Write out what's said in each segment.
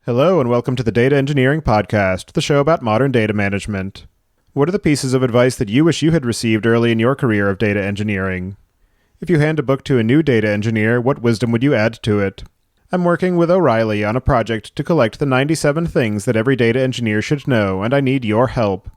Hello and welcome to the Data Engineering Podcast, the show about modern data management. What are the pieces of advice that you wish you had received early in your career of data engineering? If you hand a book to a new data engineer, what wisdom would you add to it? I'm working with O'Reilly on a project to collect the 97 things that every data engineer should know, and I need your help.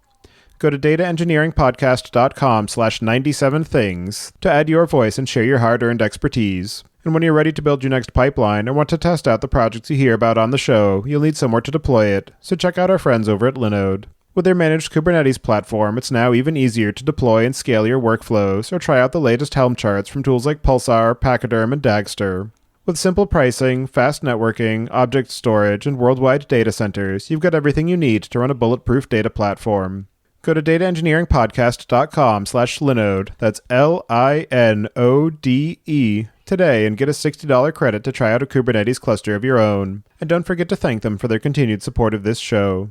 Go to dataengineeringpodcast.com/97things to add your voice and share your hard-earned expertise. And when you're ready to build your next pipeline or want to test out the projects you hear about on the show, you'll need somewhere to deploy it, so check out our friends over at Linode. With their managed Kubernetes platform, it's now even easier to deploy and scale your workflows or try out the latest Helm charts from tools like Pulsar, Pachyderm, and Dagster. With simple pricing, fast networking, object storage, and worldwide data centers, you've got everything you need to run a bulletproof data platform. Go to dataengineeringpodcast.com/Linode, that's Linode, today and get a $60 credit to try out a Kubernetes cluster of your own. And don't forget to thank them for their continued support of this show.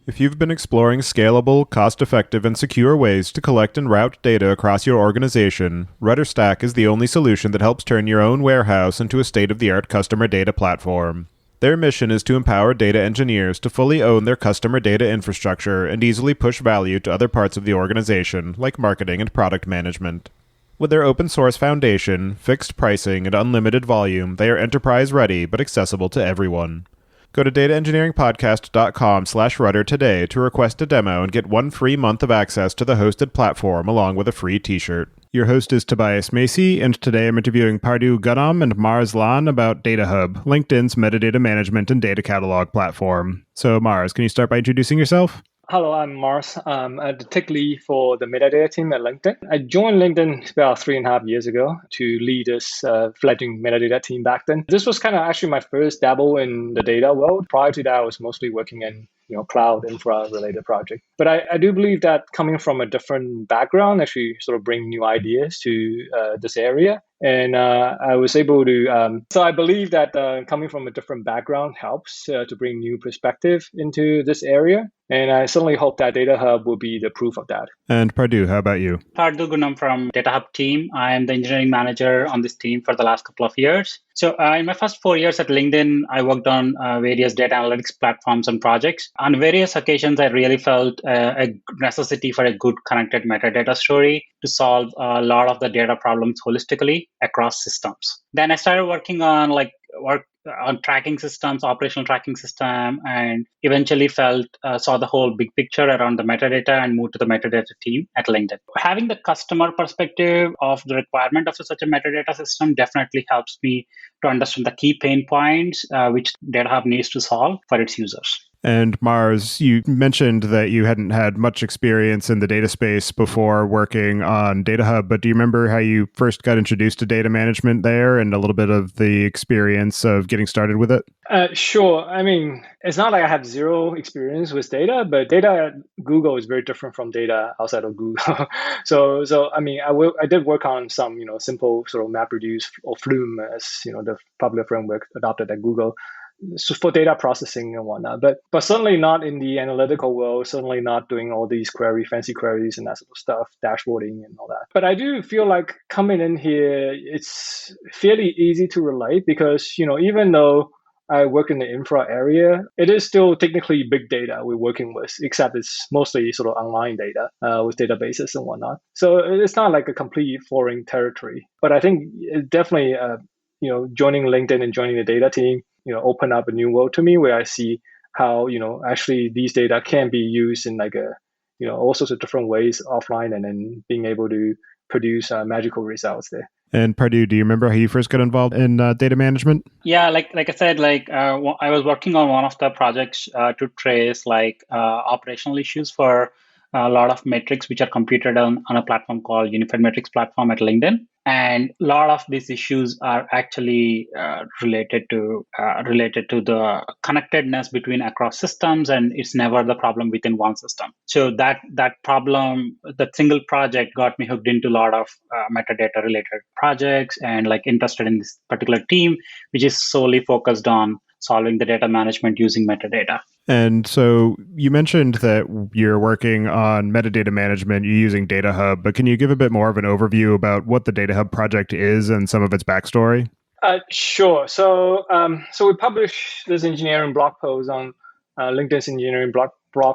If you've been exploring scalable, cost-effective, and secure ways to collect and route data across your organization, RudderStack is the only solution that helps turn your own warehouse into a state-of-the-art customer data platform. Their mission is to empower data engineers to fully own their customer data infrastructure and easily push value to other parts of the organization, like marketing and product management. With their open-source foundation, fixed pricing, and unlimited volume, they are enterprise-ready but accessible to everyone. Go to dataengineeringpodcast.com/rudder today to request a demo and get 1 free month of access to the hosted platform along with a free t-shirt. Your host is Tobias Macy, and today I'm interviewing Pardew Gunam and Mars Lan about DataHub, LinkedIn's metadata management and data catalog platform. So Mars, can you start by introducing yourself? Hello, I'm Mars. I'm the tech lead for the metadata team at LinkedIn. I joined LinkedIn about 3.5 years ago to lead this fledgling metadata team back then. This was kind of actually my first dabble in the data world. Prior to that, I was mostly working in cloud infra related project. But I do believe that coming from a different background actually sort of bring new ideas to this area. And I was able to, so I believe that coming from a different background helps to bring new perspective into this area. And I certainly hope that DataHub will be the proof of that. And Pardew, how about you? Pardew Gunam from DataHub team. I am the engineering manager on this team for the last couple of years. So in my first 4 years at LinkedIn, I worked on various data analytics platforms and projects. On various occasions, I really felt a necessity for a good connected metadata story to solve a lot of the data problems holistically across systems. Then I started working on tracking systems, operational tracking system, and eventually saw the whole big picture around the metadata and moved to the metadata team at LinkedIn. Having the customer perspective of the requirement of such a metadata system definitely helps me to understand the key pain points which DataHub needs to solve for its users. And Mars, you mentioned that you hadn't had much experience in the data space before working on DataHub, but do you remember how you first got introduced to data management there and a little bit of the experience of getting started with it? Sure. I mean, it's not like I have zero experience with data, but data at Google is very different from data outside of Google. So I mean, I did work on some, simple sort of MapReduce or Flume as, the popular framework adopted at Google. So for data processing and whatnot, but certainly not in the analytical world, certainly not doing all these fancy queries and that sort of stuff, dashboarding and all that. But I do feel like coming in here, it's fairly easy to relate because, even though I work in the infra area, it is still technically big data we're working with, except it's mostly sort of online data with databases and whatnot. So it's not like a complete foreign territory. But I think it definitely, joining LinkedIn and joining the data team, open up a new world to me where I see how, actually these data can be used in all sorts of different ways offline and then being able to produce magical results there. And Pardew, do you remember how you first got involved in data management? Yeah, like I said, I was working on one of the projects to trace operational issues for a lot of metrics which are computed on a platform called Unified Metrics Platform at LinkedIn. And a lot of these issues are actually related to the connectedness between across systems, and it's never the problem within one system. So that problem, that single project got me hooked into a lot of metadata related projects and interested in this particular team, which is solely focused on solving the data management using metadata. And so you mentioned that you're working on metadata management, you're using DataHub, but can you give a bit more of an overview about what the DataHub project is and some of its backstory? Sure. So we published this engineering blog post on LinkedIn's engineering blog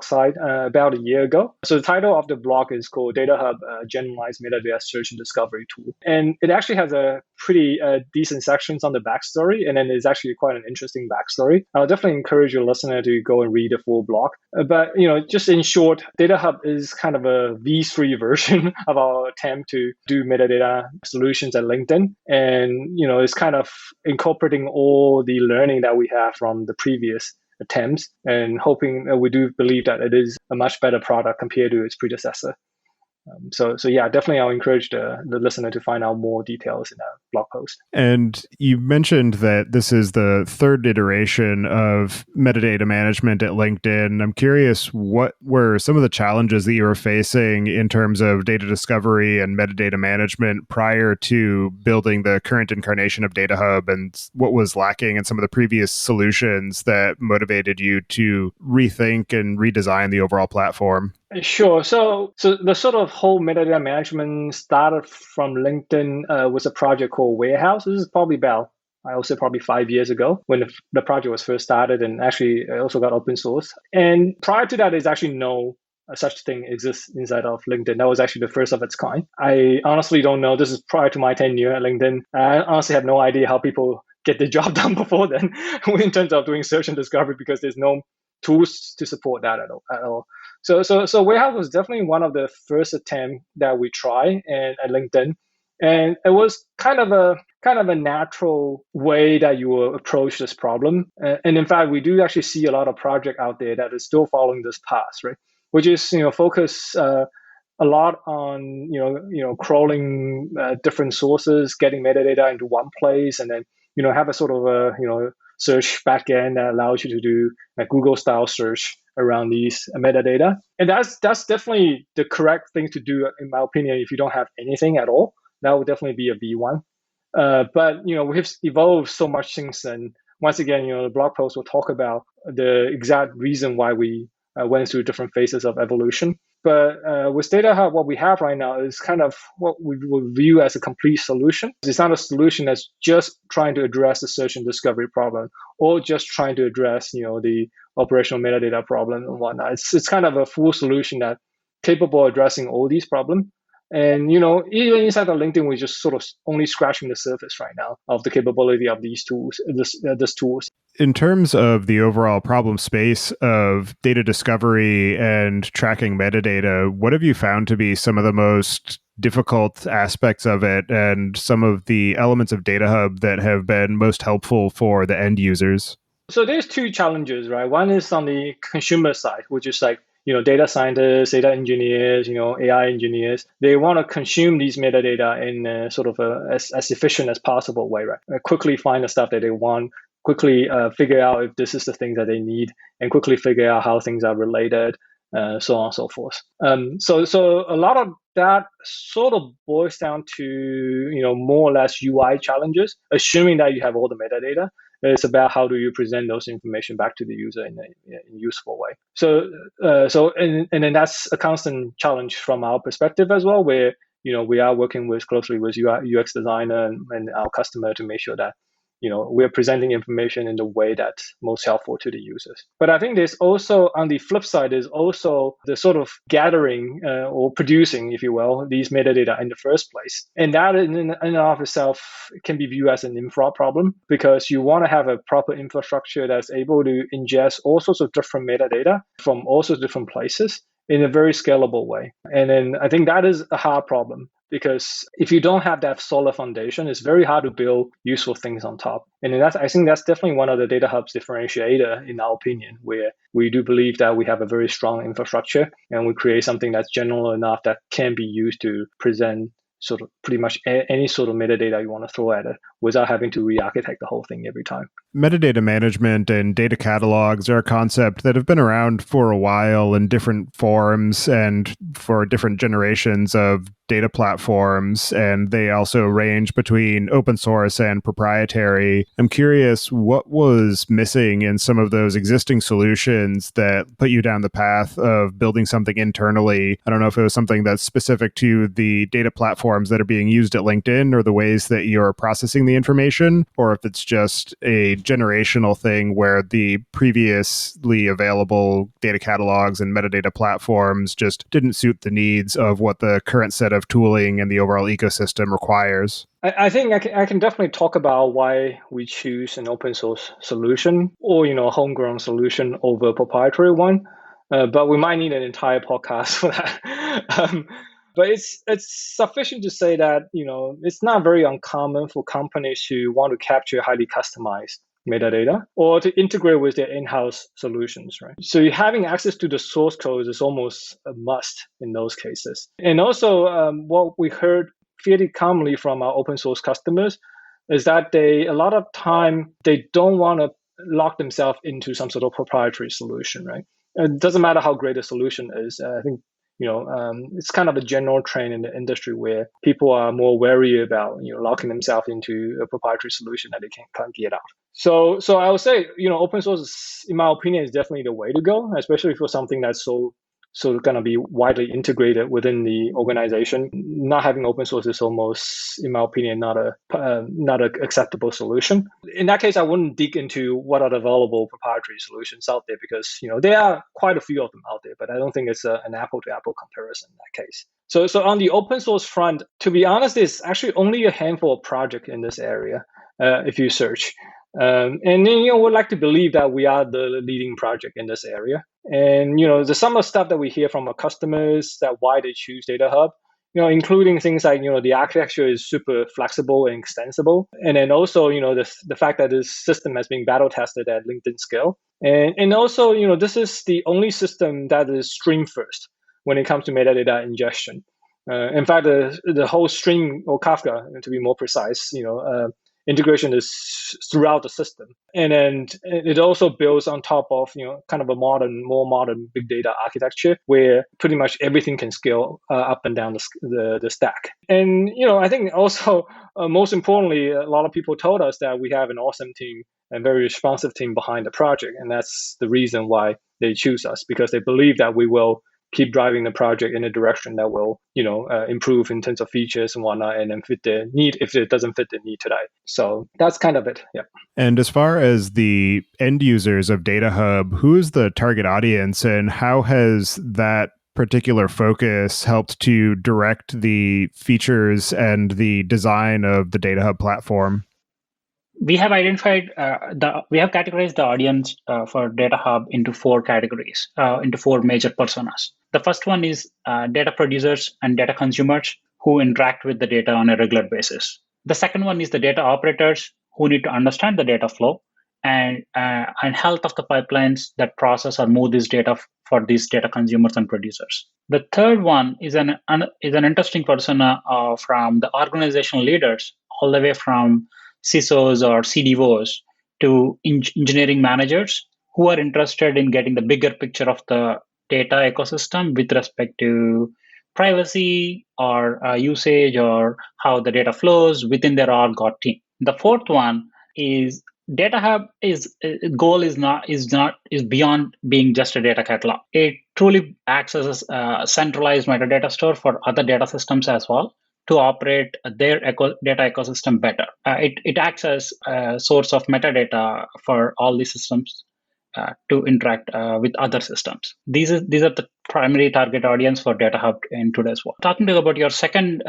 site about a year ago. So the title of the blog is called DataHub Generalized Metadata Search and Discovery Tool. And it actually has a pretty decent sections on the backstory. And then it's actually quite an interesting backstory. I'll definitely encourage your listener to go and read the full blog. But, just in short, DataHub is kind of a V3 version of our attempt to do metadata solutions at LinkedIn. And, it's kind of incorporating all the learning that we have from the previous attempts and hoping we do believe that it is a much better product compared to its predecessor. So yeah, definitely I'll encourage the listener to find out more details in that blog post. And you mentioned that this is the third iteration of metadata management at LinkedIn. I'm curious, what were some of the challenges that you were facing in terms of data discovery and metadata management prior to building the current incarnation of DataHub, and what was lacking in some of the previous solutions that motivated you to rethink and redesign the overall platform? Sure. So the sort of whole metadata management started from LinkedIn with a project called Warehouse. This is probably I would say probably 5 years ago when the project was first started, and actually it also got open source. And prior to that, there's actually no such thing exists inside of LinkedIn. That was actually the first of its kind. I honestly don't know. This is prior to my tenure at LinkedIn. I honestly have no idea how people get the job done before then in terms of doing search and discovery, because there's no tools to support that at all. So Warehouse was definitely one of the first attempts that we try at LinkedIn, and it was kind of a natural way that you will approach this problem. And in fact, we do actually see a lot of project out there that is still following this path, right? Which is focus a lot on crawling different sources, getting metadata into one place, and then have a sort of a search backend that allows you to do a Google style search around these metadata. And that's definitely the correct thing to do, in my opinion. If you don't have anything at all, that would definitely be a V1. But we've evolved so much since then. Once again, the blog post will talk about the exact reason why we went through different phases of evolution. But with DataHub, what we have right now is kind of what we would view as a complete solution. It's not a solution that's just trying to address the search and discovery problem, or just trying to address the operational metadata problem and whatnot. It's kind of a full solution that capable of addressing all these problems. And even inside of LinkedIn, we're just sort of only scratching the surface right now of the capability of these tools, this tools. In terms of the overall problem space of data discovery and tracking metadata, what have you found to be some of the most difficult aspects of it, and some of the elements of DataHub that have been most helpful for the end users? So there's two challenges, right? One is on the consumer side, which is like data scientists, data engineers, AI engineers. They want to consume these metadata in sort of as efficient as possible way, right? Quickly find the stuff that they want, quickly figure out if this is the thing that they need, and quickly figure out how things are related, so on and so forth. So a lot of that sort of boils down to more or less UI challenges, assuming that you have all the metadata. It's about how do you present those information back to the user in a useful way. So then that's a constant challenge from our perspective as well, where we are working closely with UX designer and our customer to make sure that we're presenting information in the way that's most helpful to the users. But I think there's also, on the flip side, is also the sort of gathering or producing, if you will, these metadata in the first place. And that in and of itself can be viewed as an infra problem, because you want to have a proper infrastructure that's able to ingest all sorts of different metadata from all sorts of different places in a very scalable way. And then I think that is a hard problem, because if you don't have that solid foundation, it's very hard to build useful things on top. And I think that's definitely one of the DataHub's differentiator, in our opinion, where we do believe that we have a very strong infrastructure and we create something that's general enough that can be used to present sort of pretty much any sort of metadata you want to throw at it without having to re-architect the whole thing every time. Metadata management and data catalogs are a concept that have been around for a while in different forms and for different generations of data platforms, and they also range between open source and proprietary. I'm curious, what was missing in some of those existing solutions that put you down the path of building something internally? I don't know if it was something that's specific to the data platforms that are being used at LinkedIn or the ways that you're processing the information, or if it's just a generational thing where the previously available data catalogs and metadata platforms just didn't suit the needs of what the current set of tooling and the overall ecosystem requires. I think I can definitely talk about why we choose an open source solution or a homegrown solution over a proprietary one, but we might need an entire podcast for that. But it's sufficient to say that it's not very uncommon for companies who want to capture highly customized metadata or to integrate with their in-house solutions, right? So having access to the source code is almost a must in those cases. And also, what we heard fairly commonly from our open source customers is that a lot of time they don't want to lock themselves into some sort of proprietary solution, right? It doesn't matter how great a solution is. I think it's kind of a general trend in the industry where people are more wary about locking themselves into a proprietary solution that they can't get out. So I would say open source is, in my opinion, is definitely the way to go, especially for something that's so going to be widely integrated within the organization. Not having open source is almost, in my opinion, not a acceptable solution. In that case, I wouldn't dig into what are the available proprietary solutions out there because there are quite a few of them out there, but I don't think it's an apple-to-apple comparison in that case. So on the open source front, to be honest, there's actually only a handful of projects in this area if you search. And then, we'd like to believe that we are the leading project in this area. And, the some of the stuff that we hear from our customers that why they choose DataHub, including things like, the architecture is super flexible and extensible. And then also, the fact that this system has been battle tested at LinkedIn scale. And also, this is the only system that is stream first when it comes to metadata ingestion. In fact, the whole stream, or Kafka, to be more precise, integration is throughout the system. And then it also builds on top of, kind of a more modern big data architecture where pretty much everything can scale up and down the stack. And, I think also, most importantly, a lot of people told us that we have an awesome team and very responsive team behind the project. And that's the reason why they choose us, because they believe that we will keep driving the project in a direction that will, improve in terms of features and whatnot, and then fit their need if it doesn't fit the need today. So that's kind of it. Yeah. And as far as the end users of DataHub, who is the target audience, and how has that particular focus helped to direct the features and the design of the DataHub platform? We have identified we have categorized the audience for DataHub into 4 categories, into 4 major personas. The first one is data producers and data consumers who interact with the data on a regular basis. The second one is the data operators who need to understand the data flow and health of the pipelines that process or move this data for these data consumers and producers. The third one is an interesting persona from the organizational leaders, all the way from CISOs or CDOs to engineering managers who are interested in getting the bigger picture of the data ecosystem with respect to privacy or usage or how the data flows within their org or team. The fourth one is DataHub goal is beyond being just a data catalog. It truly acts as a centralized metadata store for other data systems as well, to operate their data ecosystem better. It acts as a source of metadata for all these systems to interact with other systems. These are the primary target audience for DataHub in today's world. Talking to you about your second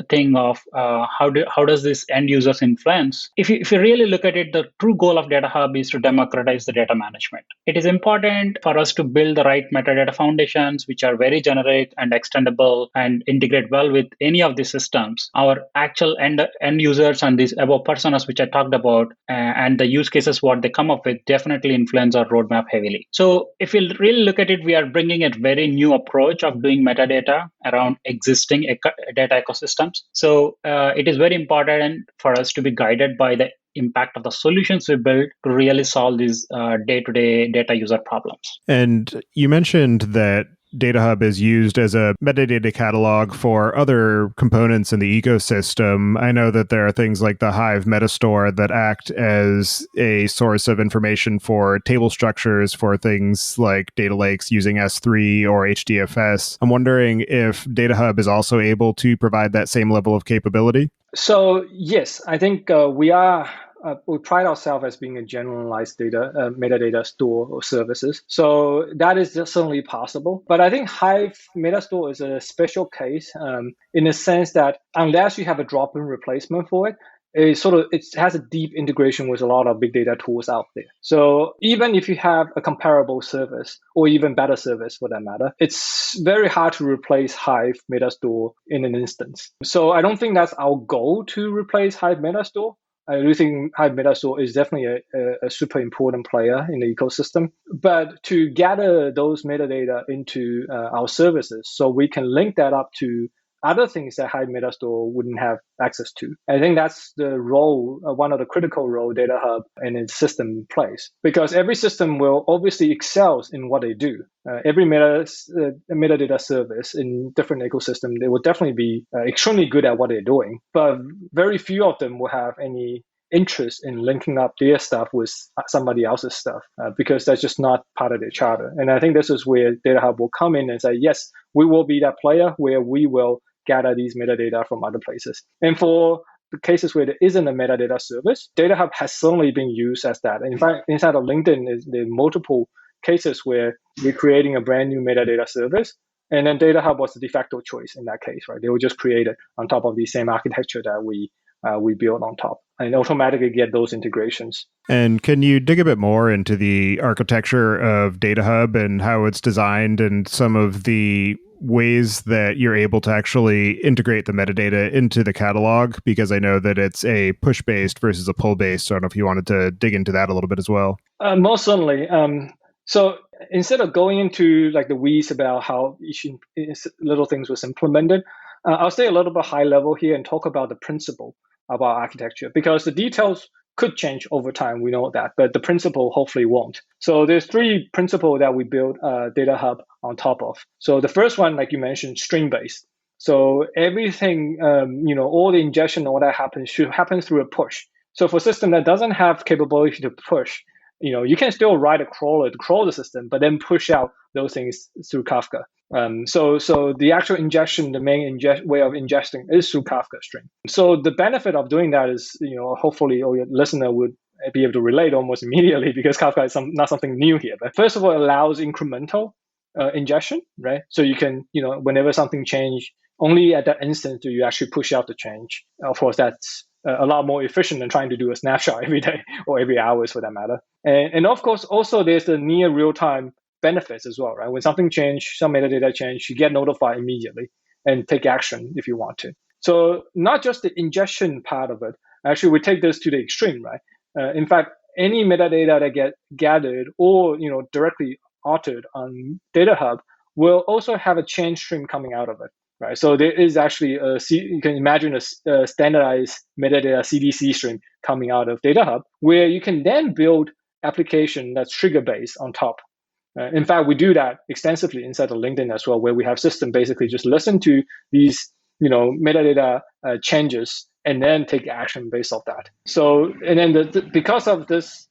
thing of how does this end users influence? If you really look at it, the true goal of DataHub is to democratize the data management. It is important for us to build the right metadata foundations, which are very generic and extendable and integrate well with any of these systems. Our actual end users and these above personas, which I talked about, and the use cases what they come up with definitely influence our roadmap heavily. So if you really look at it, we are bringing a very new approach of doing metadata around existing data ecosystems. So it is very important for us to be guided by the impact of the solutions we build to really solve these day-to-day data user problems. And you mentioned that DataHub is used as a metadata catalog for other components in the ecosystem. I know that there are things like the Hive Metastore that act as a source of information for table structures for things like data lakes using S3 or HDFS. I'm wondering if DataHub is also able to provide that same level of capability. So yes, I think we pride ourselves as being a generalized metadata store or services. So that is certainly possible. But I think Hive Metastore is a special case in the sense that unless you have a drop-in replacement for it, it has a deep integration with a lot of big data tools out there. So even if you have a comparable service or even better service for that matter, it's very hard to replace Hive Metastore in an instance. So I don't think that's our goal to replace Hive Metastore. I do think Hive Metastore is definitely a super important player in the ecosystem. But to gather those metadata into our services so we can link that up to other things that Hive Metastore wouldn't have access to. I think that's the role, one of the critical role DataHub and its system plays. Because every system will obviously excels in what they do. Every metadata service in different ecosystem, they will definitely be extremely good at what they're doing. But very few of them will have any interest in linking up their stuff with somebody else's stuff because that's just not part of their charter. And I think this is where DataHub will come in and say, yes, we will be that player where we will gather these metadata from other places. And for the cases where there isn't a metadata service, DataHub has certainly been used as that. And in fact, inside of LinkedIn, there are multiple cases where we're creating a brand new metadata service. And then DataHub was the de facto choice in that case, right? They were just created on top of the same architecture that we build on top and automatically get those integrations. And can you dig a bit more into the architecture of DataHub and how it's designed and some of the ways that you're able to actually integrate the metadata into the catalog? Because I know that it's a push-based versus a pull-based. So I don't know if you wanted to dig into that a little bit as well. Most certainly. So instead of going into like the weeds about how each little things was implemented, I'll stay a little bit high level here and talk about the principle of our architecture, because the details could change over time. We know that, but the principle hopefully won't. So there's three principles that we build DataHub on top of. So the first one, like you mentioned, string-based. So everything, all the ingestion, all that happens should happen through a push. So for a system that doesn't have capability to push, you can still write a crawler to crawl the system, but then push out those things through Kafka. So the actual ingestion, the main way of ingesting is through Kafka stream. So the benefit of doing that is, hopefully all your listener would be able to relate almost immediately, because Kafka is not something new here. But first of all, it allows incremental ingestion, right? So you can, whenever something changes, only at that instance do you actually push out the change. Of course, that's a lot more efficient than trying to do a snapshot every day or every hours for that matter. And of course, also there's the near real-time benefits as well, right? When something change, some metadata change, you get notified immediately and take action if you want to. So not just the ingestion part of it, actually we take this to the extreme, right? In fact, any metadata that get gathered or directly authored on DataHub will also have a change stream coming out of it, right? So there is actually you can imagine a standardized metadata CDC stream coming out of DataHub, where you can then build application that's trigger based on top. In fact, we do that extensively inside of LinkedIn as well, where we have system basically just listen to these, metadata changes and then take action based off that. So, and then because of this,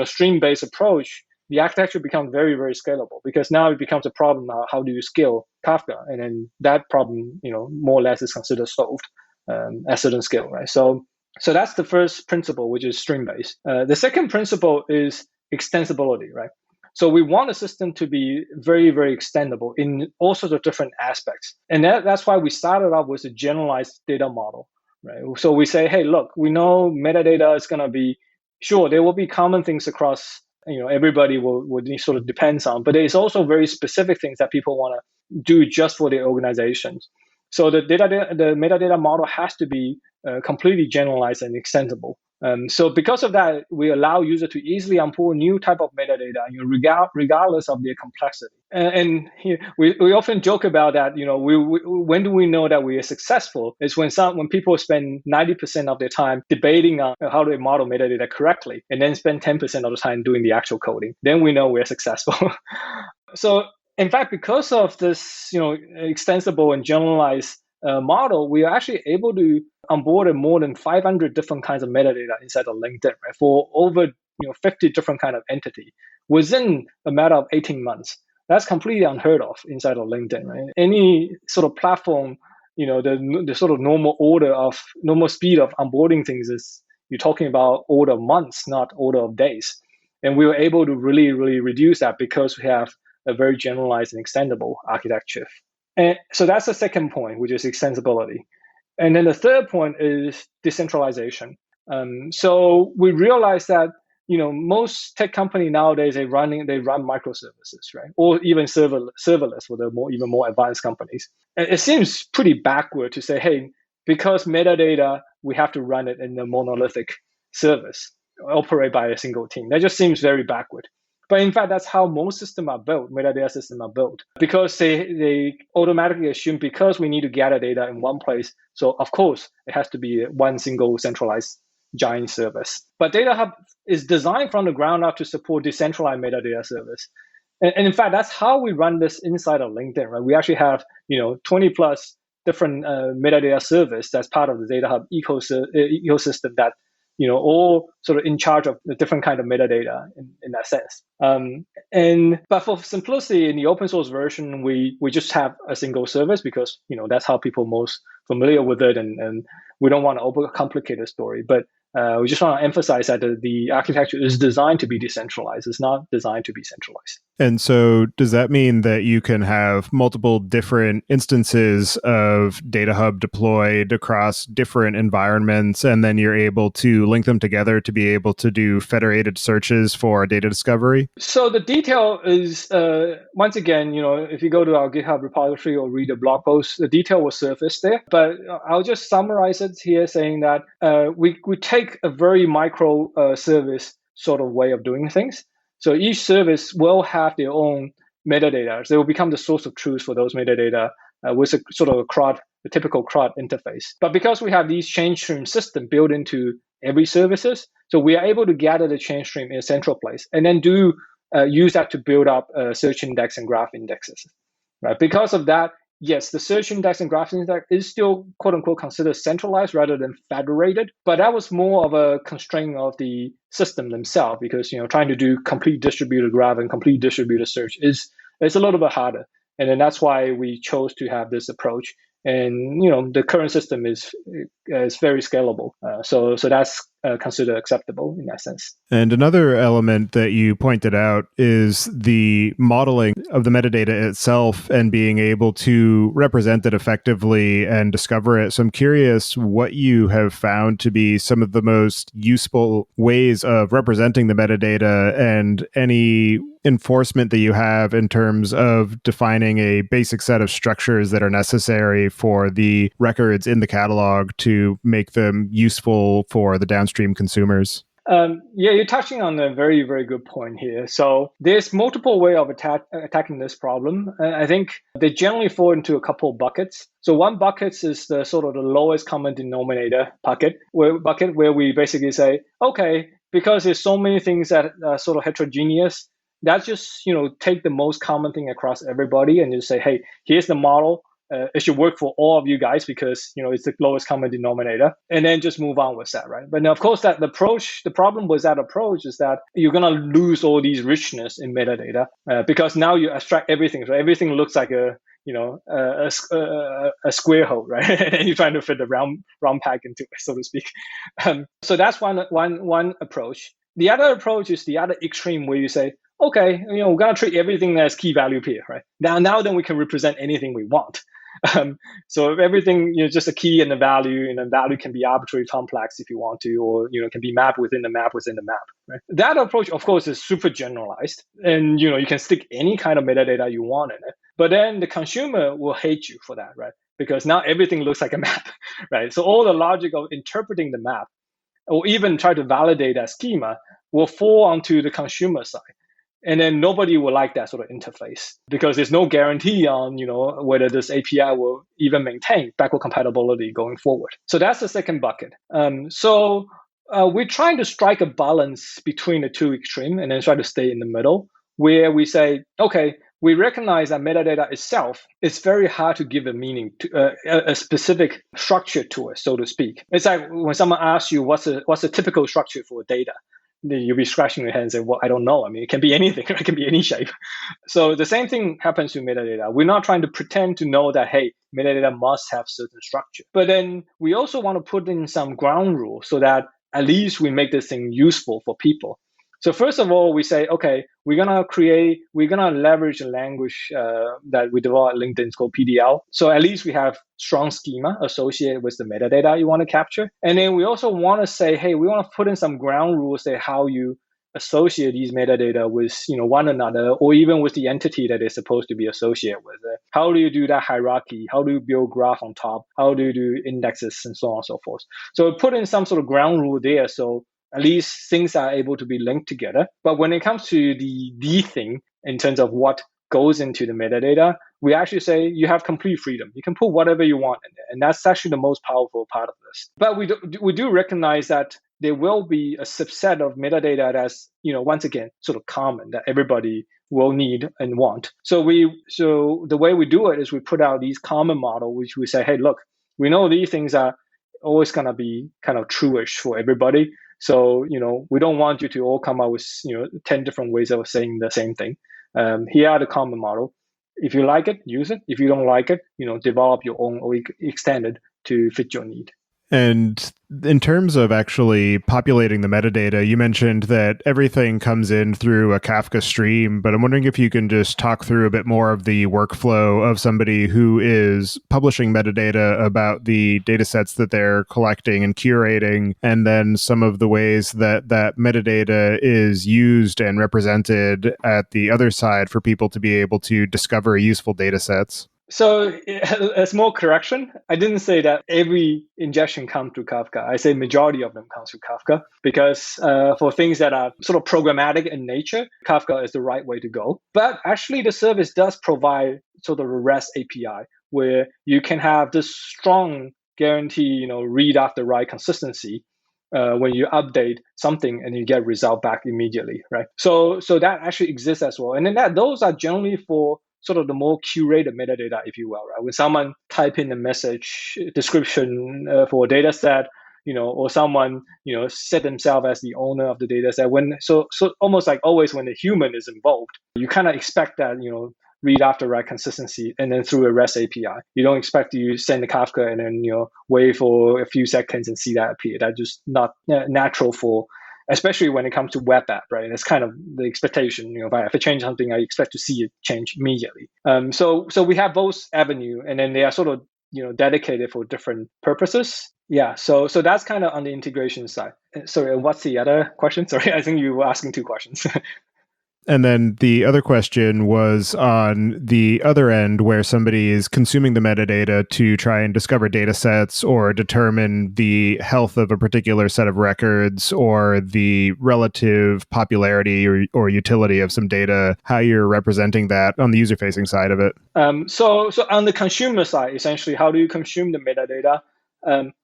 stream-based approach, the architecture becomes very, very scalable, because now it becomes a problem now. How do you scale Kafka? And then that problem, more or less is considered solved at a certain scale, right? So that's the first principle, which is stream-based. The second principle is extensibility, right? So we want a system to be very, very extendable in all sorts of different aspects. And that's why we started off with a generalized data model, right? So we say, hey, look, we know metadata is going to be, sure, there will be common things across, everybody will sort of depends on, but there's also very specific things that people want to do just for their organizations. So the metadata model has to be completely generalized and extendable. So because of that, we allow users to easily unpull new type of metadata, regardless of their complexity. And we often joke about that. When do we know that we are successful? Is when people spend 90% of their time debating on how to model metadata correctly, and then spend 10% of the time doing the actual coding. Then we know we're successful. So In fact, because of this, extensible and generalized model, we are actually able to onboard more than 500 different kinds of metadata inside of LinkedIn, right? For over 50 different kind of entity within a matter of 18 months. That's completely unheard of inside of LinkedIn, right? Any sort of platform, the sort of normal speed of onboarding things is you're talking about order of months, not order of days. And we were able to really, really reduce that because we have a very generalized and extendable architecture. And so that's the second point, which is extensibility. And then the third point is decentralization. So we realized that most tech company nowadays they run microservices, right, or even serverless for the even more advanced companies. And it seems pretty backward to say, hey, because metadata we have to run it in a monolithic service, operate by a single team. That just seems very backward. But in fact, that's how most systems are built, metadata systems are built, because they automatically assume because we need to gather data in one place, so of course it has to be one single centralized giant service. But DataHub is designed from the ground up to support decentralized metadata service. And in fact, that's how we run this inside of LinkedIn, right? We actually have 20 plus different metadata service that's part of the DataHub ecosystem that all sort of in charge of the different kind of metadata in that sense. But for simplicity, in the open source version, we just have a single service because that's how people most familiar with it, and we don't want to overcomplicate the story. But we just want to emphasize that the architecture is designed to be decentralized. It's not designed to be centralized. And so does that mean that you can have multiple different instances of DataHub deployed across different environments, and then you're able to link them together to be able to do federated searches for data discovery? So the detail is, once again, if you go to our GitHub repository or read the blog post, the detail will surface there. But I'll just summarize it here saying that we take a very micro service sort of way of doing things. So each service will have their own metadata. So they will become the source of truth for those metadata with a sort of a typical CRUD interface. But because we have these change stream system built into every services, so we are able to gather the change stream in a central place and then use that to build up search index and graph indexes. Right? Because of that, yes, the search index and graph index is still quote unquote considered centralized rather than federated, but that was more of a constraint of the system themselves because trying to do complete distributed graph and complete distributed search is a little bit harder. And then that's why we chose to have this approach. And the current system is very scalable, so that's considered acceptable in that sense. And another element that you pointed out is the modeling of the metadata itself and being able to represent it effectively and discover it. So I'm curious what you have found to be some of the most useful ways of representing the metadata and any enforcement that you have in terms of defining a basic set of structures that are necessary for the records in the catalog to make them useful for the downstream consumers. Yeah, you're touching on a very, very good point here. So there's multiple ways of attacking this problem. I think they generally fall into a couple of buckets. So one bucket is the sort of the lowest common denominator bucket where we basically say, okay, because there's so many things that are sort of heterogeneous, that's just take the most common thing across everybody and just say, hey, here's the model. It should work for all of you guys because it's the lowest common denominator, and then just move on with that, right? But of course, the problem with that approach is that you're gonna lose all these richness in metadata because now you abstract everything. So everything looks like a square hole, right? And you're trying to fit the round peg into it, so to speak. So that's one approach. The other approach is the other extreme where you say, okay, we're gonna treat everything as key value pair, right? Now then we can represent anything we want. So if everything just a key and a value, and the value can be arbitrarily complex if you want to, or can be mapped within the map within the map. Right? That approach, of course, is super generalized, and you can stick any kind of metadata you want in it. But then the consumer will hate you for that, right? Because now everything looks like a map, right? So all the logic of interpreting the map, or even try to validate that schema, will fall onto the consumer side. And then nobody will like that sort of interface because there's no guarantee on, whether this API will even maintain backward compatibility going forward. So that's the second bucket. So we're trying to strike a balance between the two extremes and then try to stay in the middle where we say, okay, we recognize that metadata itself is very hard to give a meaning to a specific structure to it, so to speak. It's like when someone asks you what's a typical structure for data, then you'll be scratching your head and say, well, I don't know. I mean, it can be anything. It can be any shape. So the same thing happens to metadata. We're not trying to pretend to know that, hey, metadata must have certain structure. But then we also want to put in some ground rules so that at least we make this thing useful for people. So first of all, we say, okay, we're gonna leverage a language that we developed at LinkedIn. It's called PDL. So at least we have strong schema associated with the metadata you want to capture. And then we also want to say, hey, we want to put in some ground rules that how you associate these metadata with one another, or even with the entity that they're supposed to be associated with. How do you do that hierarchy? How do you build graph on top? How do you do indexes and so on and so forth? So put in some sort of ground rule there, so at least things are able to be linked together. But when it comes to the thing, in terms of what goes into the metadata, we actually say you have complete freedom. You can put whatever you want in there. And that's actually the most powerful part of this. But we do recognize that there will be a subset of metadata that's, once again, sort of common that everybody will need and want. So the way we do it is we put out these common model, which we say, hey, look, we know these things are always going to be kind of true-ish for everybody. So, we don't want you to all come up with, 10 different ways of saying the same thing. Here are the common model. If you like it, use it. If you don't like it, develop your own or extend it to fit your need. And in terms of actually populating the metadata, you mentioned that everything comes in through a Kafka stream, but I'm wondering if you can just talk through a bit more of the workflow of somebody who is publishing metadata about the data sets that they're collecting and curating, and then some of the ways that that metadata is used and represented at the other side for people to be able to discover useful data sets. So a small correction. I didn't say that every ingestion comes through Kafka. I say majority of them comes through Kafka because for things that are sort of programmatic in nature, Kafka is the right way to go. But actually the service does provide sort of a REST API where you can have this strong guarantee, read after write consistency when you update something and you get result back immediately, right? So that actually exists as well. And then those are generally for sort of the more curated metadata, if you will, right? When someone type in a message description for a data set, or someone, set themselves as the owner of the data set. So almost like always when the human is involved, you kind of expect that, read after write consistency and then through a REST API. You don't expect you send the Kafka and then, wait for a few seconds and see that appear. That's just not natural for, especially when it comes to web app, right? And it's kind of the expectation, if I change something, I expect to see it change immediately. So we have both avenue, and then they are sort of, dedicated for different purposes. Yeah, so that's kind of on the integration side. Sorry, what's the other question? Sorry, I think you were asking two questions. And then the other question was on the other end where somebody is consuming the metadata to try and discover data sets or determine the health of a particular set of records or the relative popularity or utility of some data, how you're representing that on the user-facing side of it. So on the consumer side, essentially, how do you consume the metadata?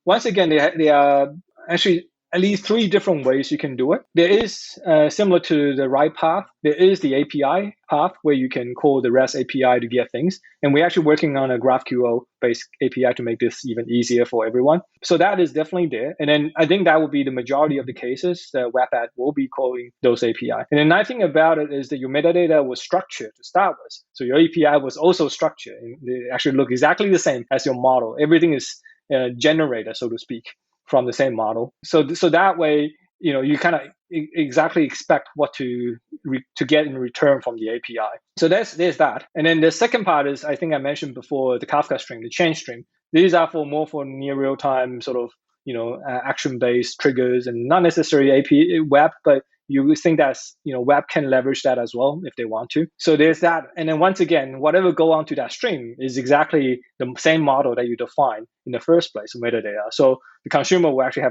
Once again, they are actually at least three different ways you can do it. There is, similar to the write path, there is the API path where you can call the REST API to get things. And we're actually working on a GraphQL-based API to make this even easier for everyone. So that is definitely there. And then I think that will be the majority of the cases that web app will be calling those API. And the nice thing about it is that your metadata was structured to start with. So your API was also structured. And they actually look exactly the same as your model. Everything is generated, so to speak, from the same model. So that way, you kind of exactly expect what to get in return from the API. So there's that. And then the second part is, I think I mentioned before, the Kafka stream, the change stream. These are more for near real time sort of, action-based triggers and not necessarily API web, but you think that, web can leverage that as well if they want to. So there's that. And then once again, whatever go onto that stream is exactly the same model that you define in the first place, metadata. So the consumer will actually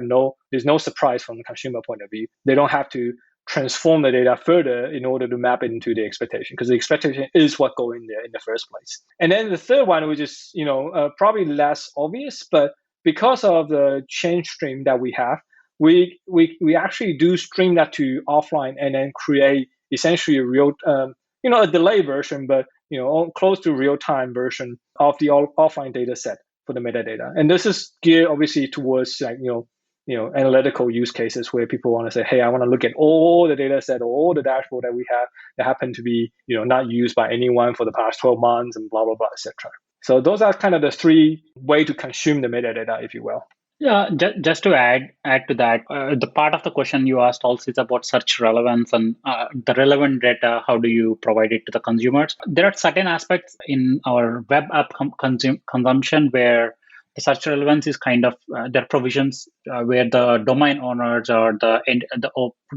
there's no surprise from the consumer point of view. They don't have to transform the data further in order to map it into the expectation, because the expectation is what go in there in the first place. And then the third one, which is, probably less obvious, but because of the change stream that we have, we actually do stream that to offline and then create essentially a real, a delay version, but close to real-time version of the offline data set for the metadata. And this is geared obviously towards analytical use cases where people want to say, hey, I want to look at all the data set, all the dashboard that we have that happen to be, not used by anyone for the past 12 months and blah, blah, blah, etc. So those are kind of the three ways to consume the metadata, if you will. Yeah, just to add to that, the part of the question you asked also is about search relevance and the relevant data. How do you provide it to the consumers? There are certain aspects in our web app consumption where the search relevance is kind of there are provisions where the domain owners or the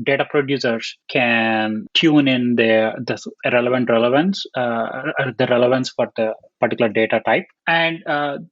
data producers can tune in the relevance for the particular data type. And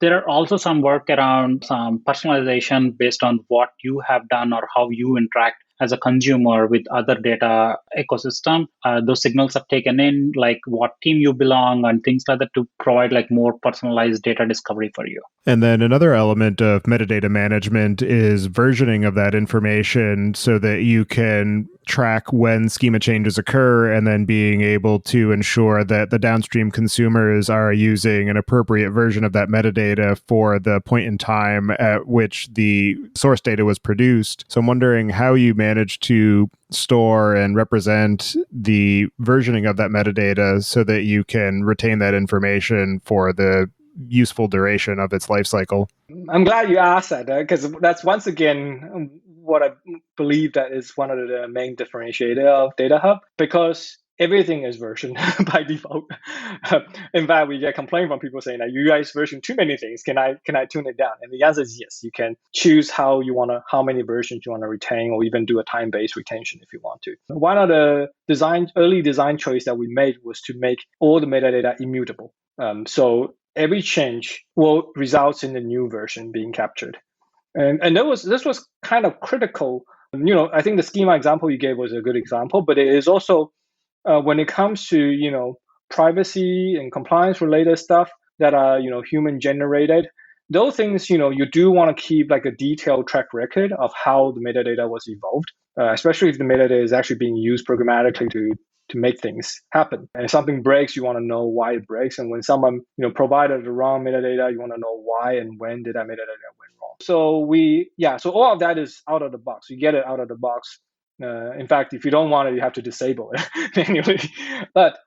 there are also some work around some personalization based on what you have done or how you interact as a consumer with other data ecosystem. Those signals are taken in, like what team you belong and things like that, to provide like more personalized data discovery for you. And then another element of metadata management is versioning of that information so that you can track when schema changes occur and then being able to ensure that the downstream consumers are using an appropriate version of that metadata for the point in time at which the source data was produced. So I'm wondering how you manage to store and represent the versioning of that metadata so that you can retain that information for the useful duration of its life cycle. I'm glad you asked that, because that's once again what I believe that is one of the main differentiator of DataHub, because everything is versioned by default. In fact, we get complaint from people saying that you guys version too many things. Can I tune it down? And the answer is yes. You can choose how many versions you want to retain, or even do a time-based retention if you want to. One of the early design choice that we made was to make all the metadata immutable. So every change will result in the new version being captured. And this was kind of critical. I think the schema example you gave was a good example, but it is also when it comes to privacy and compliance related stuff that are human generated. Those things you do want to keep like a detailed track record of how the metadata was evolved, especially if the metadata is actually being used programmatically to make things happen. And if something breaks, you want to know why it breaks. And when someone provided the wrong metadata, you want to know why and when did that metadata went wrong. So all of that is out of the box. You get it out of the box. In fact, if you don't want it, you have to disable it manually. But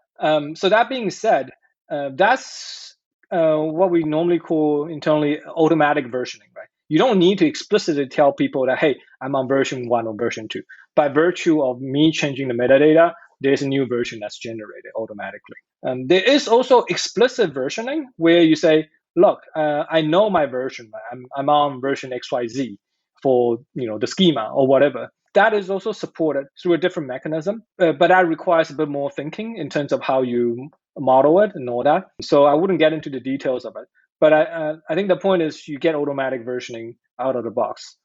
so that being said, that's what we normally call internally automatic versioning, right? You don't need to explicitly tell people that, hey, I'm on version 1 or version 2. By virtue of me changing the metadata, there's a new version that's generated automatically. There is also explicit versioning where you say, look, I know my version. I'm on version XYZ for the schema or whatever. That is also supported through a different mechanism, but that requires a bit more thinking in terms of how you model it and all that. So I wouldn't get into the details of it. But I think the point is you get automatic versioning out of the box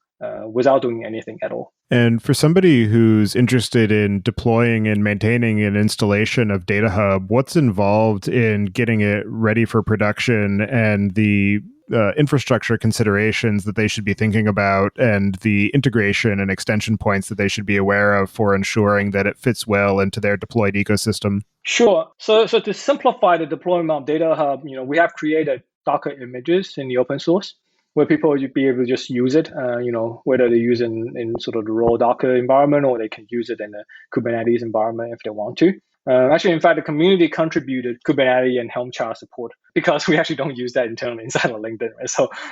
without doing anything at all. And for somebody who's interested in deploying and maintaining an installation of DataHub, what's involved in getting it ready for production and the infrastructure considerations that they should be thinking about and the integration and extension points that they should be aware of for ensuring that it fits well into their deployed ecosystem? Sure. So to simplify the deployment of DataHub, we have created Docker images in the open source where people will be able to just use it, whether they use it in sort of the raw Docker environment or they can use it in a Kubernetes environment if they want to. Actually, in fact, the community contributed Kubernetes and Helm chart support because we actually don't use that internally inside of LinkedIn, right?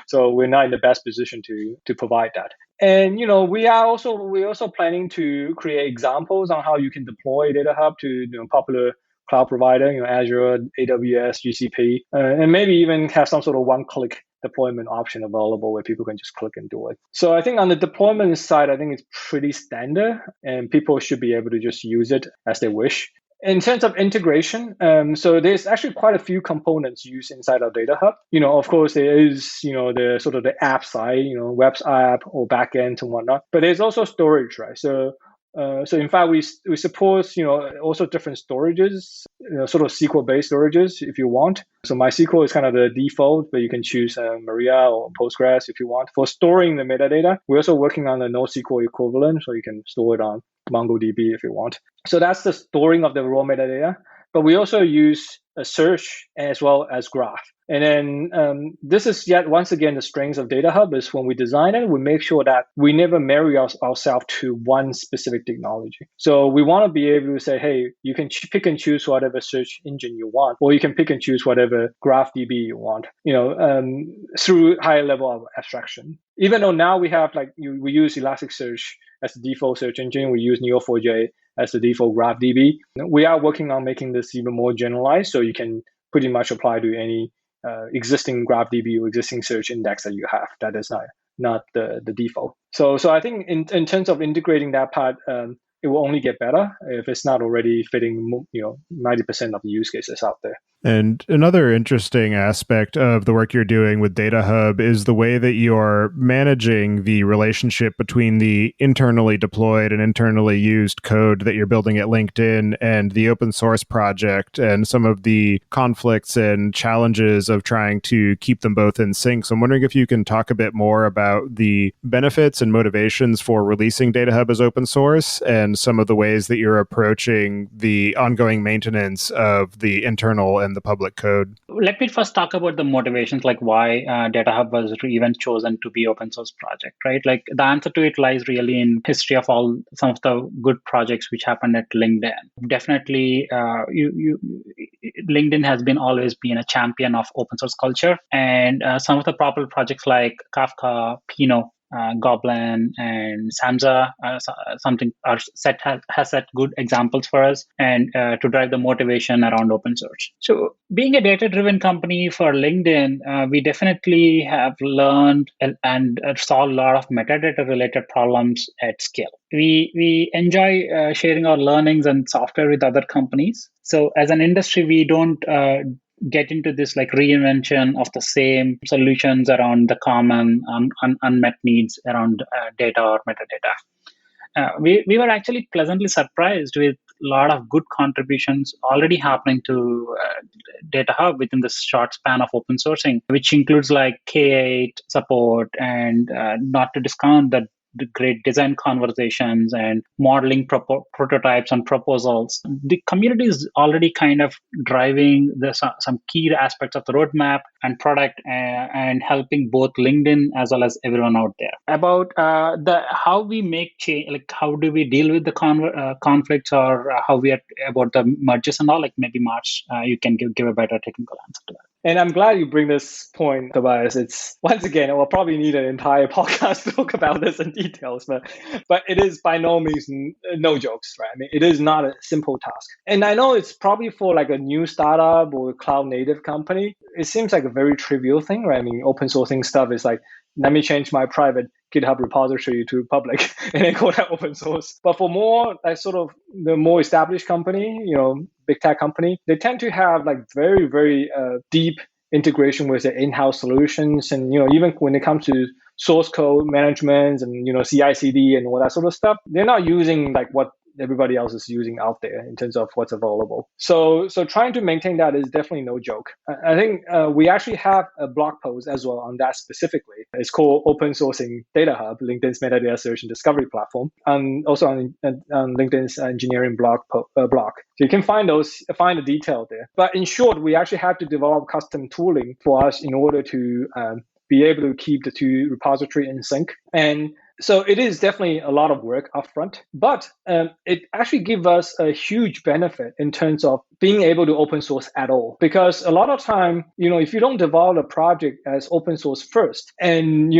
So we're not in the best position to provide that. And we're also planning to create examples on how you can deploy DataHub to popular cloud provider, Azure, AWS, GCP, and maybe even have some sort of one-click deployment option available where people can just click and do it. So I think on the deployment side, I think it's pretty standard and people should be able to just use it as they wish. In terms of integration, so there's actually quite a few components used inside our DataHub. Of course, there is, the sort of the app side, web app or backend and whatnot, but there's also storage, right? So in fact, we support, also different storages, sort of SQL-based storages if you want. So MySQL is kind of the default, but you can choose Maria or Postgres if you want. For storing the metadata, we're also working on the NoSQL equivalent, so you can store it on MongoDB if you want. So that's the storing of the raw metadata. but we also use a search as well as graph. And then this is yet once again the strengths of DataHub is when we design it, we make sure that we never marry ourselves to one specific technology. So we want to be able to say, hey, you can pick and choose whatever search engine you want, or you can pick and choose whatever graph DB you want, through higher level of abstraction. Even though now we have we use Elasticsearch as the default search engine, we use Neo4j as the default graph DB. We are working on making this even more generalized, so you can pretty much apply to any existing graph DB or existing search index that you have. That is not the default. So I think in terms of integrating that part, it will only get better if it's not already fitting 90% of the use cases out there. And another interesting aspect of the work you're doing with DataHub is the way that you're managing the relationship between the internally deployed and internally used code that you're building at LinkedIn and the open source project, and some of the conflicts and challenges of trying to keep them both in sync. So I'm wondering if you can talk a bit more about the benefits and motivations for releasing DataHub as open source and some of the ways that you're approaching the ongoing maintenance of the internal and the public code. Let me first talk about the motivations, like why DataHub was even chosen to be open source project, right? Like the answer to it lies really in history of some of the good projects which happened at LinkedIn. Definitely, LinkedIn has always been a champion of open source culture, and some of the popular projects like Kafka, Pinot, Goblin, and Samza has set good examples for us and to drive the motivation around open source. So being a data-driven company for LinkedIn, we definitely have learned and solved a lot of metadata-related problems at scale. We enjoy sharing our learnings and software with other companies. So as an industry, we don't get into this like reinvention of the same solutions around the common unmet needs around data or metadata. We were actually pleasantly surprised with a lot of good contributions already happening to DataHub within the short span of open sourcing, which includes like K8 support and not to discount the great design conversations and modeling prototypes and proposals. The community is already kind of driving some key aspects of the roadmap and product and helping both LinkedIn as well as everyone out there. About how we make change, like how do we deal with the conflicts, or how we are about the merges and all, like maybe March, you can give a better technical answer to that. And I'm glad you bring this point, Tobias. It's once again, we'll probably need an entire podcast to talk about this in details, but it is by no means no jokes, right? I mean, it is not a simple task. And I know it's probably for like a new startup or cloud native company, it seems like a very trivial thing, right? I mean, open sourcing stuff is like, let me change my private GitHub repository to public and then call that open source. But for more like sort of the more established company, big tech company, they tend to have like very, very deep integration with their in-house solutions. And, even when it comes to source code management and, CI/CD and all that sort of stuff, they're not using like what everybody else is using out there in terms of what's available. So trying to maintain that is definitely no joke. I think we actually have a blog post as well on that specifically. It's called Open Sourcing DataHub, LinkedIn's metadata search and discovery platform, and also on LinkedIn's engineering blog. So you can find the detail there. But in short, we actually have to develop custom tooling for us in order to be able to keep the two repository in sync. And so it is definitely a lot of work upfront, but it actually gives us a huge benefit in terms of being able to open source at all. Because a lot of time, if you don't develop a project as open source first, and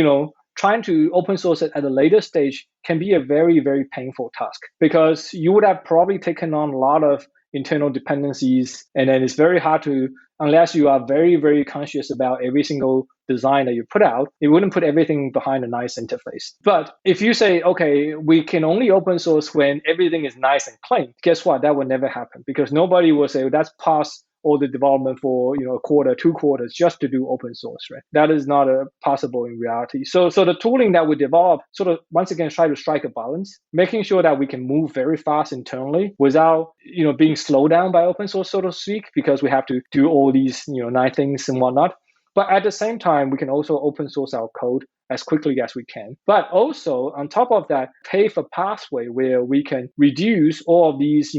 trying to open source it at a later stage can be a very, very painful task, because you would have probably taken on a lot of internal dependencies, and then it's very hard to, unless you are very, very conscious about every single design that you put out, it wouldn't put everything behind a nice interface. But if you say, okay, we can only open source when everything is nice and clean, guess what? That would never happen, because nobody will say, that's past all the development for a quarter, 2 quarters just to do open source, right? That is not possible in reality. So the tooling that we develop sort of once again try to strike a balance, making sure that we can move very fast internally without being slowed down by open source, so to speak, because we have to do all these 9 things and whatnot. But at the same time, we can also open source our code as quickly as we can. But also on top of that, pave a pathway where we can reduce all of these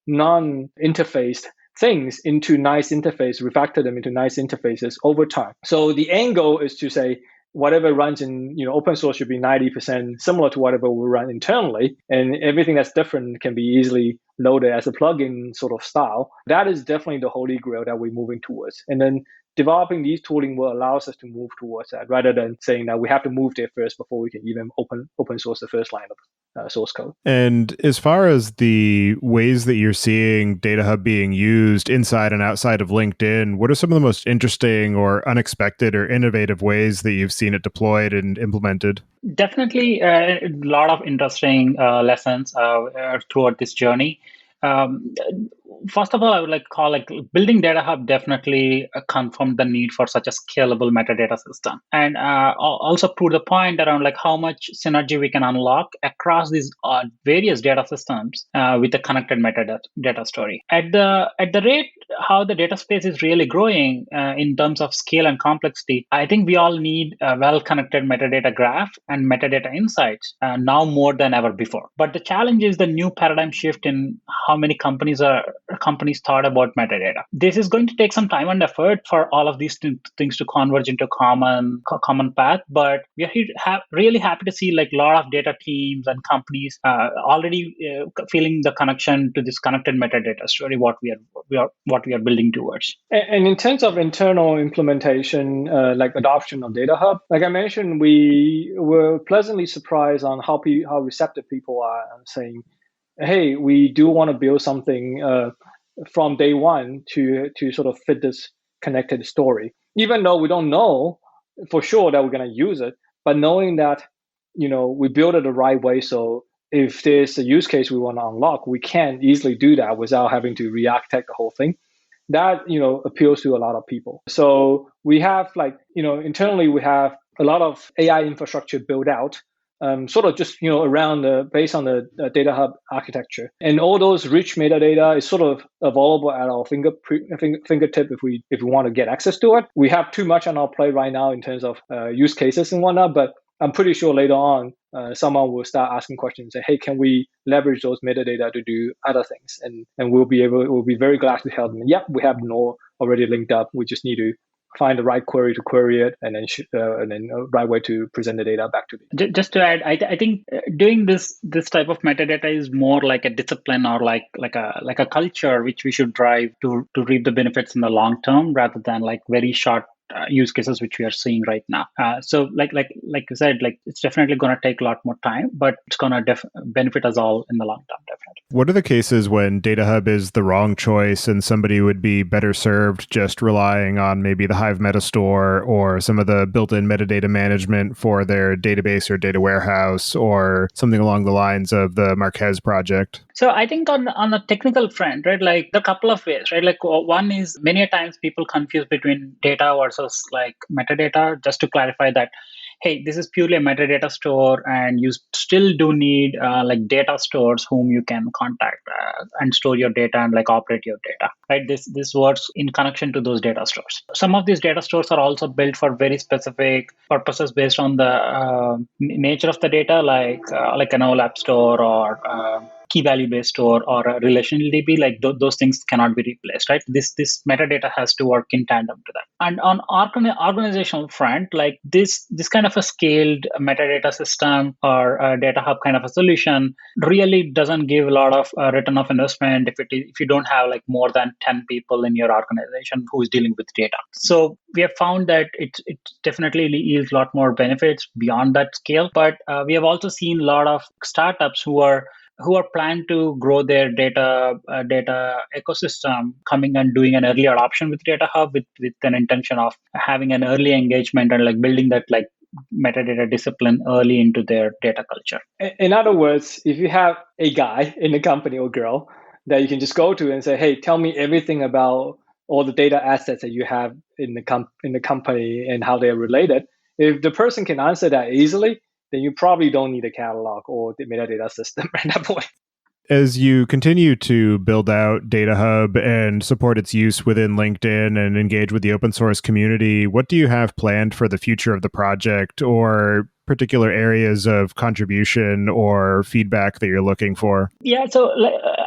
non-interfaced things into nice interface, refactor them into nice interfaces over time. So the end goal is to say, whatever runs in open source should be 90% similar to whatever we run internally, and everything that's different can be easily loaded as a plugin sort of style. That is definitely the holy grail that we're moving towards. And then developing these tooling will allow us to move towards that, rather than saying that we have to move there first before we can even open source the first line of source code. And as far as the ways that you're seeing DataHub being used inside and outside of LinkedIn, what are some of the most interesting or unexpected or innovative ways that you've seen it deployed and implemented? Definitely a lot of interesting lessons throughout this journey. First of all, I would like to call building DataHub definitely confirmed the need for such a scalable metadata system, and also proved the point around how much synergy we can unlock across these various data systems with a connected metadata story. At the rate how the data space is really growing in terms of scale and complexity, I think we all need a well-connected metadata graph and metadata insights now more than ever before. But the challenge is the new paradigm shift in how many companies thought about metadata. This is going to take some time and effort for all of these things to converge into common path. But we are really happy to see a lot of data teams and companies already feeling the connection to this connected metadata story. What we are building towards. And in terms of internal implementation, adoption of DataHub, like I mentioned, we were pleasantly surprised on how receptive people are saying, hey, we do want to build something from day one to sort of fit this connected story. Even though we don't know for sure that we're going to use it, but knowing that, we build it the right way. So if there's a use case we want to unlock, we can easily do that without having to re-architect the whole thing. That, appeals to a lot of people. So we have internally, we have a lot of AI infrastructure built out, sort of just, around based on the DataHub architecture. And all those rich metadata is sort of available at our fingertip if we want to get access to it. We have too much on our plate right now in terms of use cases and whatnot, but I'm pretty sure later on, someone will start asking questions and say, hey, can we leverage those metadata to do other things? And we'll be very glad to help them. Yep, we have Node already linked up. We just need to find the right query to query it, and then a right way to present the data back to them. Just to add, I think doing this type of metadata is more like a discipline or like a culture which we should drive to reap the benefits in the long term, rather than very short use cases which we are seeing right now. So like you said, it's definitely going to take a lot more time, but it's going to benefit us all in the long term, definitely. What are the cases when DataHub is the wrong choice and somebody would be better served just relying on maybe the Hive Metastore or some of the built-in metadata management for their database or data warehouse, or something along the lines of the Marquez project? So I think on the technical front, right, a couple of ways, right? One is many times people confuse between data versus metadata. Just to clarify that, hey, this is purely a metadata store, and you still do need data stores whom you can contact and store your data and operate your data, right? This works in connection to those data stores. Some of these data stores are also built for very specific purposes based on the nature of the data, like an OLAP store or key value based store or a relational DB. Those things cannot be replaced, right? This metadata has to work in tandem to that. And on organizational front, this kind of a scaled metadata system or a DataHub kind of a solution really doesn't give a lot of return of investment if you don't have more than 10 people in your organization who is dealing with data. So we have found that it definitely yields a lot more benefits beyond that scale. But we have also seen a lot of startups who are planning to grow their data ecosystem coming and doing an early adoption with DataHub with an intention of having an early engagement and building that metadata discipline early into their data culture. In other words, if you have a guy in the company or girl that you can just go to and say, hey, tell me everything about all the data assets that you have in the company and how they're related, if the person can answer that easily, then you probably don't need a catalog or the metadata system at that point. As you continue to build out DataHub and support its use within LinkedIn and engage with the open source community, what do you have planned for the future of the project, or particular areas of contribution or feedback that you're looking for? Yeah, so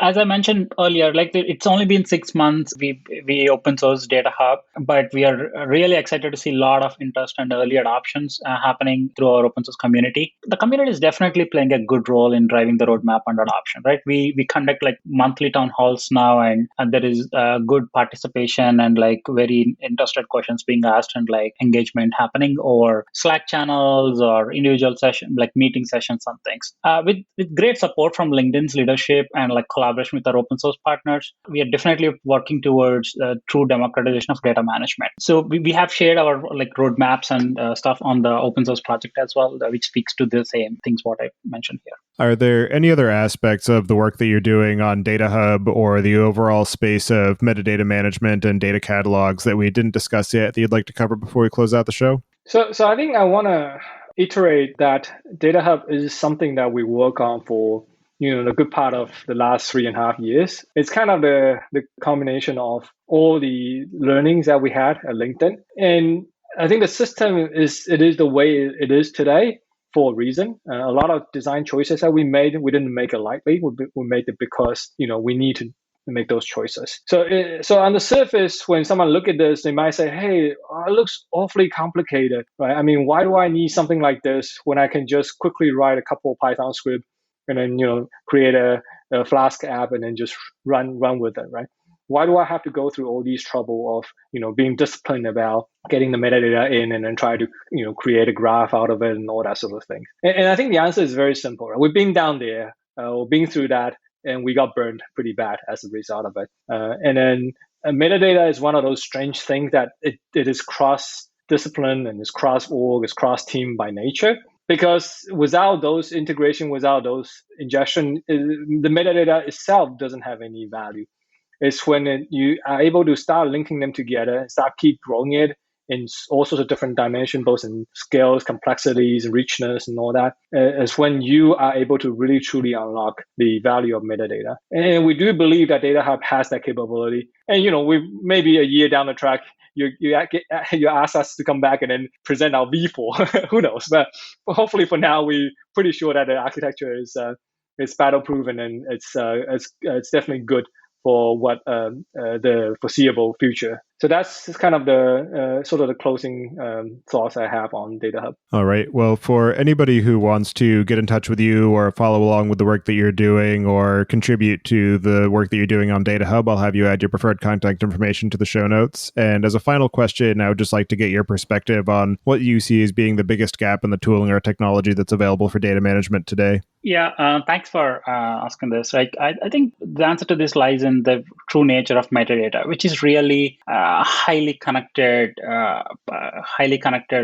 as I mentioned earlier, it's only been 6 months. We open source DataHub, but we are really excited to see a lot of interest and early adoptions happening through our open source community. The community is definitely playing a good role in driving the roadmap and adoption, right? We conduct like monthly town halls now, and there is good participation and like very interested questions being asked and like engagement happening over Slack channels or individual session, like meeting sessions and things. With great support from LinkedIn's leadership and like collaboration with our open source partners, we are definitely working towards true democratization of data management. So we have shared our like roadmaps and stuff on the open source project as well, which speaks to the same things what I mentioned here. Are there any other aspects of the work that you're doing on DataHub or the overall space of metadata management and data catalogs that we didn't discuss yet that you'd like to cover before we close out the show? So I think I want to iterate that DataHub is something that we work on for the good part of the last 3.5 years. It's kind of the combination of all the learnings that we had at LinkedIn. And I think the system is the way it is today for a reason. A lot of design choices that we made, we didn't make it lightly. We made it because we need to make those choices. So on the surface, when someone look at this, they might say, hey, it looks awfully complicated, right? I mean, why do I need something like this when I can just quickly write a couple of Python script and then create a Flask app and then just run with it, right? Why do I have to go through all these trouble of being disciplined about getting the metadata in and then try to create a graph out of it and all that sort of thing? And I think the answer is very simple. Right? We've been down there, we've been through that, and we got burned pretty bad as a result of it. And then metadata is one of those strange things that it is cross-discipline and it's cross-org, it's cross-team by nature. Because without those integration, without those ingestion, the metadata itself doesn't have any value. It's when you are able to start linking them together and start keep growing it in all sorts of different dimensions, both in scales, complexities, richness, and all that, is when you are able to really truly unlock the value of metadata. And we do believe that DataHub has that capability. And we maybe a year down the track, you ask us to come back and then present our V4. Who knows? But hopefully for now, we're pretty sure that the architecture is battle proven and it's definitely good for what the foreseeable future. So that's kind of the sort of the closing thoughts I have on DataHub. All right. Well, for anybody who wants to get in touch with you or follow along with the work that you're doing or contribute to the work that you're doing on DataHub, I'll have you add your preferred contact information to the show notes. And as a final question, I would just like to get your perspective on what you see as being the biggest gap in the tooling or technology that's available for data management today. Yeah, thanks for asking this. Like, I think the answer to this lies in the true nature of metadata, which is really highly connected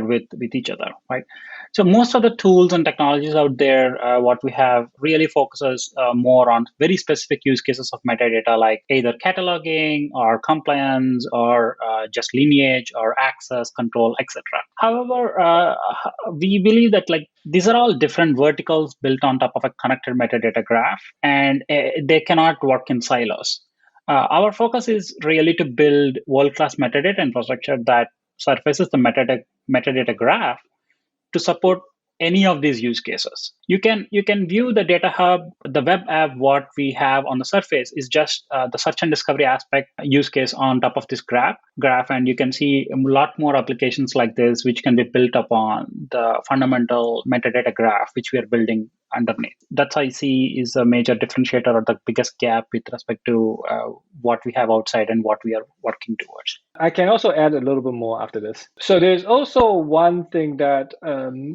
with each other, right? So most of the tools and technologies out there, what we have really focuses more on very specific use cases of metadata, like either cataloging or compliance or just lineage or access control, etc. However, we believe that like these are all different verticals built on top of a connected metadata graph, and they cannot work in silos. Our focus is really to build world-class metadata infrastructure that surfaces the metadata graph to support any of these use cases. You can view the DataHub, the web app. What we have on the surface is just the search and discovery aspect use case on top of this graph, and you can see a lot more applications like this, which can be built upon the fundamental metadata graph, which we are building underneath. That's I see is a major differentiator or the biggest gap with respect to what we have outside and what we are working towards. I can also add a little bit more after this. So there's also one thing that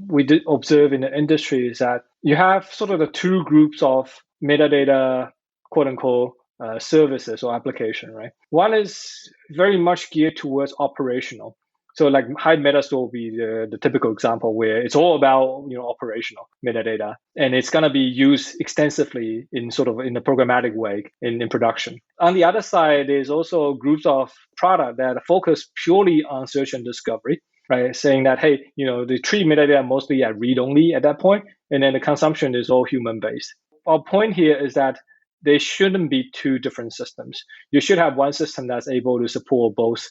we did observe in the industry is that you have sort of the two groups of metadata, quote unquote, services or application, right? One is very much geared towards operational. So like high metastore will be the typical example where it's all about operational metadata, and it's going to be used extensively in a programmatic way in production. On the other side, there's also groups of product that focus purely on search and discovery, right? Saying that, hey, they treat metadata mostly at read-only at that point, and then the consumption is all human-based. Our point here is that there shouldn't be two different systems. You should have one system that's able to support both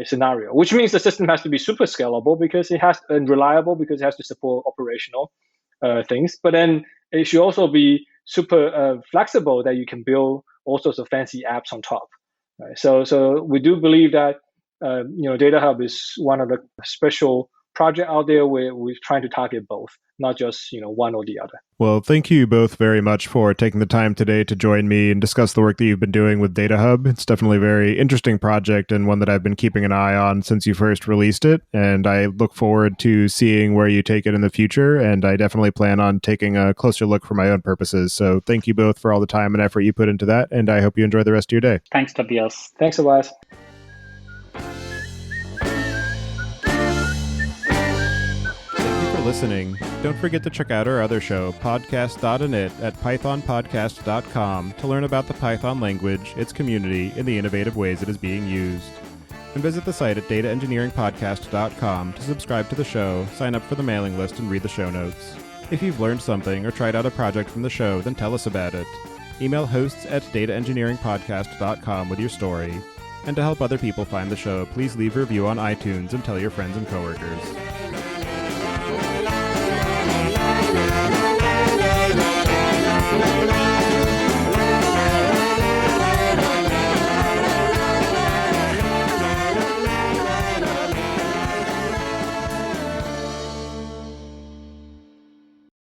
scenario, which means the system has to be super scalable because it has and reliable because it has to support operational things. But then it should also be super flexible that you can build all sorts of fancy apps on top. Right? So we do believe that DataHub is one of the special project out there where we're trying to target both, not just one or the other. Well, thank you both very much for taking the time today to join me and discuss the work that you've been doing with DataHub. It's definitely a very interesting project and one that I've been keeping an eye on since you first released it. And I look forward to seeing where you take it in the future. And I definitely plan on taking a closer look for my own purposes. So thank you both for all the time and effort you put into that. And I hope you enjoy the rest of your day. Thanks, Tobias. Thanks, Tobias. Listening. Don't forget to check out our other show, podcast.init, at pythonpodcast.com to learn about the Python language, its community, and the innovative ways it is being used. And visit the site at dataengineeringpodcast.com to subscribe to the show, sign up for the mailing list, and read the show notes. If you've learned something or tried out a project from the show, then tell us about it. Email hosts at dataengineeringpodcast.com with your story. And to help other people find the show, please leave a review on iTunes and tell your friends and coworkers.